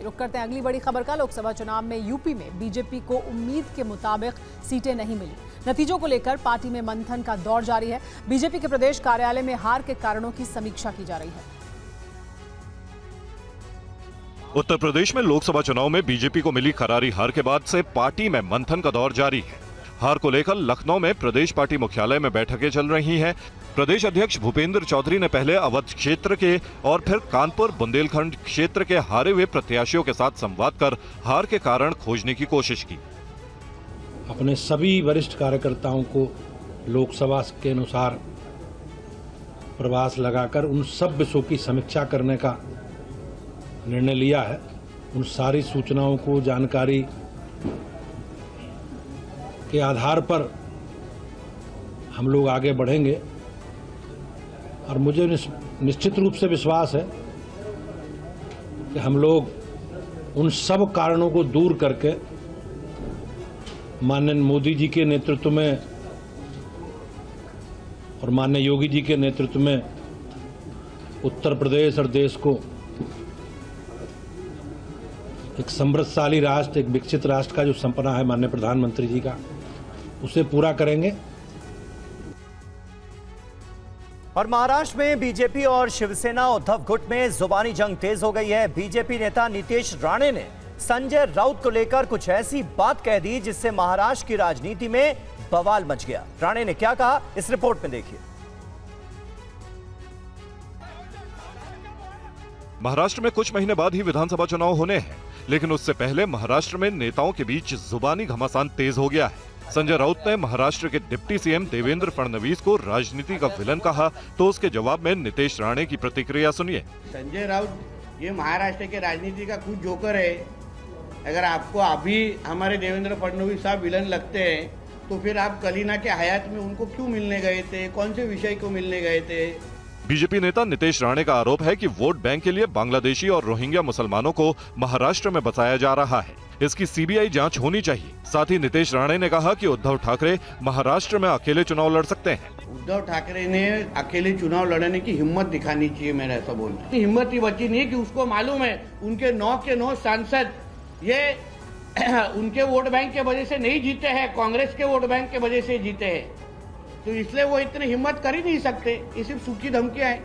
रुक करते हैं अगली बड़ी खबर का। लोकसभा चुनाव में यूपी में बीजेपी को उम्मीद के मुताबिक सीटें नहीं मिली। नतीजों को लेकर पार्टी में मंथन का दौर जारी है। बीजेपी के प्रदेश कार्यालय में हार के कारणों की समीक्षा की जा रही है। उत्तर प्रदेश में लोकसभा चुनाव में बीजेपी को मिली करारी हार के बाद से पार्टी में मंथन का दौर जारी है। हार को लेकर लखनऊ में प्रदेश पार्टी मुख्यालय में बैठकें चल रही हैं। प्रदेश अध्यक्ष भूपेंद्र चौधरी ने पहले अवध क्षेत्र के और फिर कानपुर बुंदेलखंड क्षेत्र के हारे हुए प्रत्याशियों के साथ संवाद कर हार के कारण खोजने की कोशिश की। अपने सभी वरिष्ठ कार्यकर्ताओं को लोकसभा के अनुसार प्रवास लगाकर उन सब विषयों की समीक्षा करने का निर्णय लिया है। उन सारी सूचनाओं को जानकारी के आधार पर हम लोग आगे बढ़ेंगे और मुझे निश्चित रूप से विश्वास है कि हम लोग उन सब कारणों को दूर करके माननीय मोदी जी के नेतृत्व में और माननीय योगी जी के नेतृत्व में उत्तर प्रदेश और देश को एक समृद्धशाली राष्ट्र, एक विकसित राष्ट्र का जो सपना है माननीय प्रधानमंत्री जी का, उसे पूरा करेंगे। और महाराष्ट्र में बीजेपी और शिवसेना उद्धव गुट में जुबानी जंग तेज हो गई है। बीजेपी नेता नीतीश राणे ने संजय राउत को लेकर कुछ ऐसी बात कह दी जिससे महाराष्ट्र की राजनीति में बवाल मच गया। राणे ने क्या कहा, इस रिपोर्ट में देखिए। महाराष्ट्र में कुछ महीने बाद ही विधानसभा चुनाव होने हैं, लेकिन उससे पहले महाराष्ट्र में नेताओं के बीच जुबानी घमासान तेज हो गया है। संजय राउत ने महाराष्ट्र के डिप्टी सीएम देवेंद्र फडणवीस को राजनीति का विलन कहा, तो उसके जवाब में नीतीश राणे की प्रतिक्रिया सुनिए। संजय राउत ये महाराष्ट्र के राजनीति का कुछ जोकर है। अगर आपको अभी हमारे देवेंद्र फडणवीस साहब विलन लगते हैं तो फिर आप कलीना के हयात में उनको क्यों मिलने गए थे, कौन से विषय को मिलने गए थे। बीजेपी नेता नीतीश राणे का आरोप है कि वोट बैंक के लिए बांग्लादेशी और रोहिंग्या मुसलमानों को महाराष्ट्र में बसाया जा रहा है। इसकी सीबीआई जांच होनी चाहिए। साथ ही नीतीश राणे ने कहा कि उद्धव ठाकरे महाराष्ट्र में अकेले चुनाव लड़ सकते हैं। उद्धव ठाकरे ने अकेले चुनाव लड़ने की हिम्मत दिखानी चाहिए, मेरा ऐसा बोलना। हिम्मत ही बची नहीं कि उसको मालूम है उनके 9 के 9 सांसद ये उनके वोट बैंक के वजह से नहीं जीते हैं, कांग्रेस के वोट बैंक के वजह से जीते हैं। तो इसलिए वो इतनी हिम्मत कर ही नहीं सकते। ये सिर्फ सूखी धमकियां हैं।